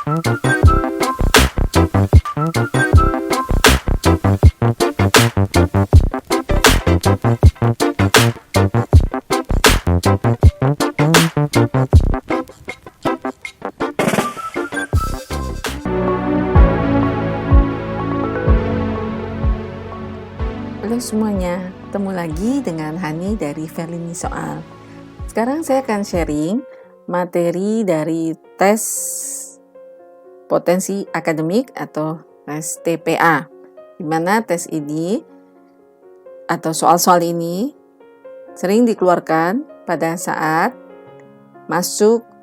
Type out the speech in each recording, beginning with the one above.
Halo semuanya, ketemu lagi dengan Hani dari Verlini Soal. Sekarang saya akan sharing materi dari tes potensi akademik atau tes TPA, di mana tes ini atau soal-soal ini sering dikeluarkan pada saat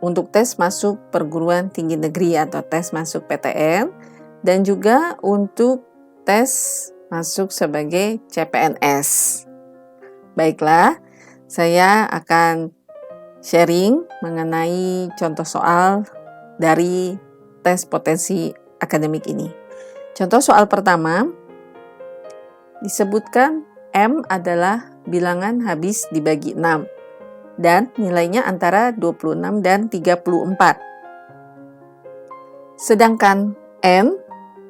untuk tes masuk perguruan tinggi negeri atau tes masuk PTN, dan juga untuk tes masuk sebagai CPNS. Baiklah, saya akan sharing mengenai contoh soal dari tes potensi akademik ini. Contoh soal pertama, disebutkan M adalah bilangan habis dibagi 6 dan nilainya antara 26 dan 34. Sedangkan N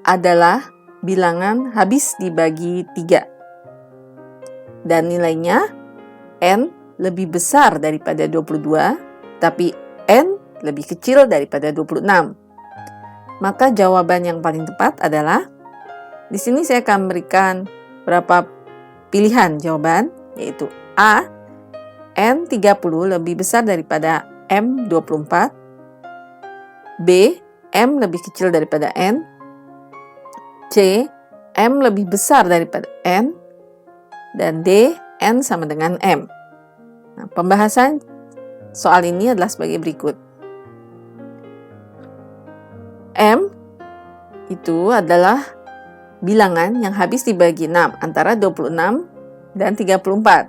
adalah bilangan habis dibagi 3 dan nilainya N lebih besar daripada 22, tapi N lebih kecil daripada 26. Maka jawaban yang paling tepat adalah, di sini saya akan memberikan beberapa pilihan jawaban, yaitu A, N 30 lebih besar daripada M 24, B, M lebih kecil daripada N, C, M lebih besar daripada N, dan D, N sama dengan M. Nah, pembahasan soal ini adalah sebagai berikut. M itu adalah bilangan yang habis dibagi 6 antara 26 dan 34.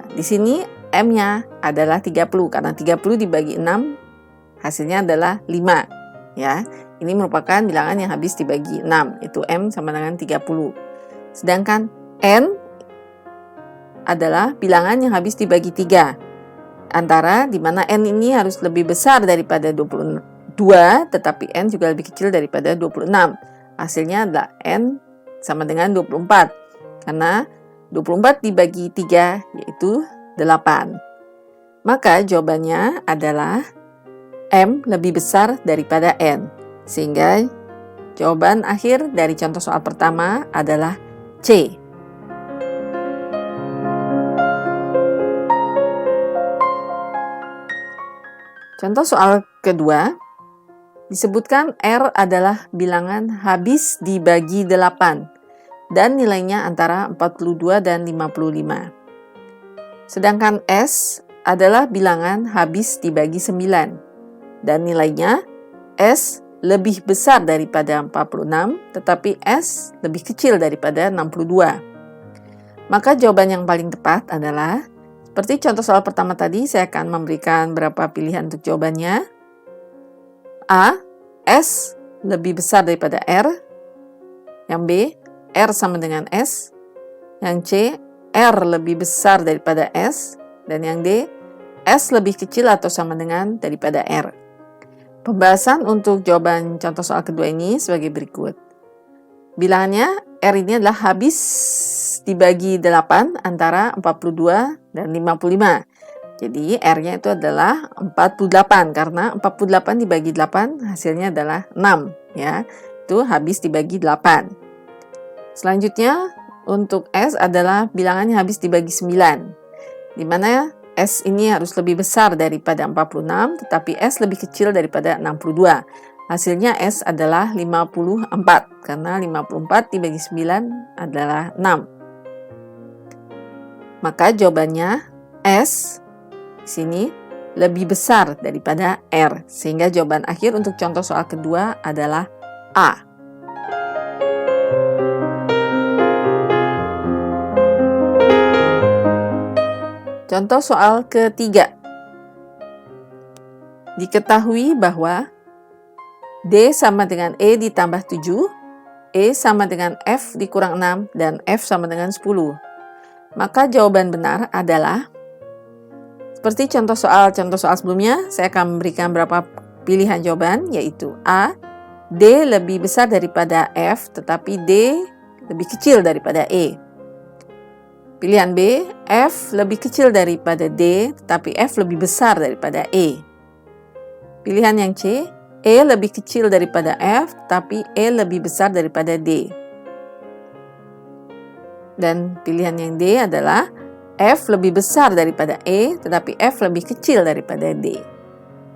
Nah, di sini M-nya adalah 30 karena 30 dibagi 6 hasilnya adalah 5, ya. Ini merupakan bilangan yang habis dibagi 6, itu M sama dengan 30. Sedangkan N adalah bilangan yang habis dibagi 3. Antara di mana N ini harus lebih besar daripada 22, tetapi N juga lebih kecil daripada 26. Hasilnya adalah N sama dengan 24. Karena 24 dibagi 3 yaitu 8. Maka jawabannya adalah M lebih besar daripada N. Sehingga jawaban akhir dari contoh soal pertama adalah C. Contoh soal kedua, disebutkan R adalah bilangan habis dibagi 8 dan nilainya antara 42 dan 55. Sedangkan S adalah bilangan habis dibagi 9 dan nilainya S lebih besar daripada 46, tetapi S lebih kecil daripada 62. Maka jawaban yang paling tepat adalah, seperti contoh soal pertama tadi, saya akan memberikan beberapa pilihan untuk jawabannya. A, S lebih besar daripada R. Yang B, R sama dengan S. Yang C, R lebih besar daripada S. Dan yang D, S lebih kecil atau sama dengan daripada R. Pembahasan untuk jawaban contoh soal kedua ini sebagai berikut. Bilangannya R ini adalah habis dibagi 8 antara 42 dan 55. Jadi R-nya itu adalah 48 karena 48 dibagi 8 hasilnya adalah 6, ya. Itu habis dibagi 8. Selanjutnya untuk S adalah bilangannya habis dibagi 9. Di mana S ini harus lebih besar daripada 46, tetapi S lebih kecil daripada 62. Hasilnya S adalah 54, karena 54 dibagi 9 adalah 6. Maka jawabannya S di sini lebih besar daripada R, sehingga jawaban akhir untuk contoh soal kedua adalah A. Contoh soal ketiga. Diketahui bahwa D sama dengan E ditambah 7, E sama dengan F dikurang 6, dan F sama dengan 10. Maka jawaban benar adalah, seperti contoh soal sebelumnya, saya akan memberikan beberapa pilihan jawaban, yaitu A, D lebih besar daripada F, tetapi D lebih kecil daripada E. Pilihan B, F lebih kecil daripada D, tetapi F lebih besar daripada E. Pilihan yang C, E lebih kecil daripada F, tapi E lebih besar daripada D. Dan pilihan yang D adalah F lebih besar daripada E, tetapi F lebih kecil daripada D.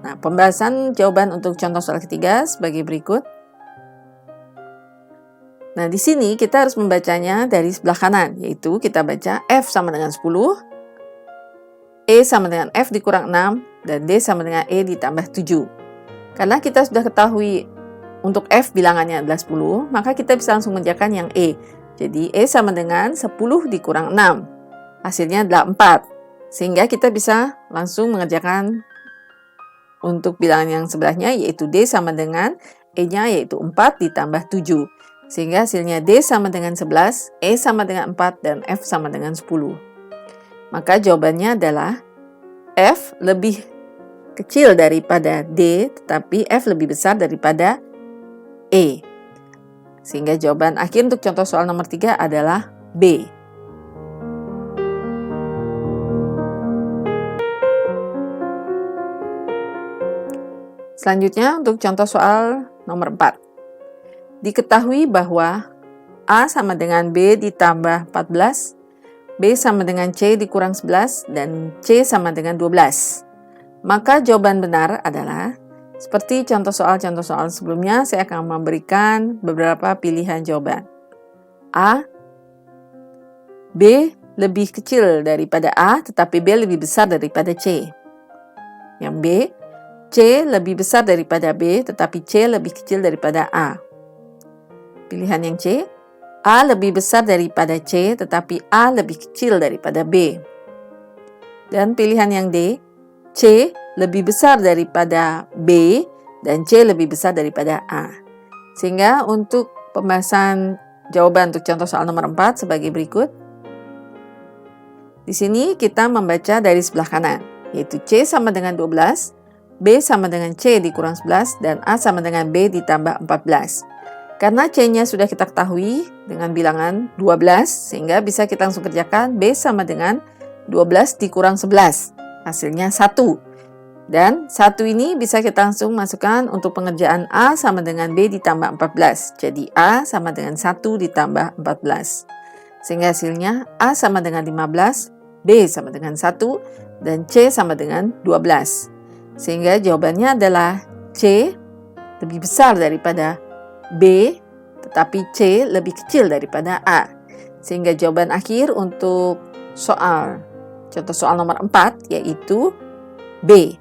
Nah, pembahasan jawaban untuk contoh soal ketiga sebagai berikut. Nah, di sini kita harus membacanya dari sebelah kanan, yaitu kita baca F sama dengan 10, E sama dengan F dikurang 6, dan D sama dengan E ditambah 7. Karena kita sudah ketahui untuk F bilangannya adalah 10, maka kita bisa langsung mengerjakan yang E. Jadi E sama dengan 10 dikurang 6. Hasilnya adalah 4. Sehingga kita bisa langsung mengerjakan untuk bilangan yang sebelahnya, yaitu D sama dengan E-nya yaitu 4 ditambah 7. Sehingga hasilnya D sama dengan 11, E sama dengan 4, dan F sama dengan 10. Maka jawabannya adalah F lebih kecil daripada D, tetapi F lebih besar daripada E. Sehingga jawaban akhir untuk contoh soal nomor 3 adalah B. Selanjutnya untuk contoh soal nomor 4. Diketahui bahwa A sama dengan B ditambah 14, B sama dengan C dikurang 11, dan C sama dengan 12. Maka jawaban benar adalah, seperti contoh soal sebelumnya, saya akan memberikan beberapa pilihan jawaban. A, B lebih kecil daripada A, tetapi B lebih besar daripada C. Yang B, C lebih besar daripada B, tetapi C lebih kecil daripada A. Pilihan yang C, A lebih besar daripada C, tetapi A lebih kecil daripada B. Dan pilihan yang D, C lebih besar daripada B, dan C lebih besar daripada A. Sehingga untuk pembahasan jawaban untuk contoh soal nomor 4 sebagai berikut. Di sini kita membaca dari sebelah kanan, yaitu C sama dengan 12, B sama dengan C dikurang 11, dan A sama dengan B ditambah 14. Karena C-nya sudah kita ketahui dengan bilangan 12, sehingga bisa kita langsung kerjakan B sama dengan 12 dikurang 11. Hasilnya 1. Dan 1 ini bisa kita langsung masukkan untuk pengerjaan A sama dengan B ditambah 14. Jadi A sama dengan 1 ditambah 14. Sehingga hasilnya A sama dengan 15, B sama dengan 1, dan C sama dengan 12. Sehingga jawabannya adalah C lebih besar daripada B, tetapi C lebih kecil daripada A. Sehingga jawaban akhir untuk contoh soal nomor 4 yaitu B.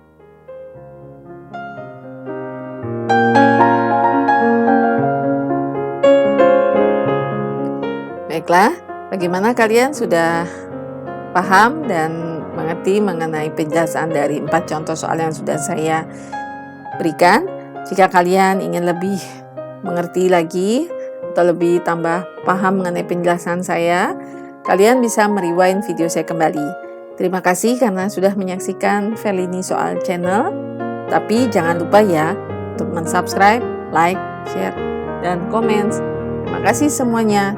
Baiklah, bagaimana kalian sudah paham dan mengerti mengenai penjelasan dari 4 contoh soal yang sudah saya berikan? Jika kalian ingin lebih mengerti lagi atau lebih tambah paham mengenai penjelasan saya, kalian bisa merewind video saya kembali. Terima kasih karena sudah menyaksikan Felini Soal Channel. Tapi jangan lupa ya untuk mensubscribe, like, share, dan komen. Terima kasih semuanya.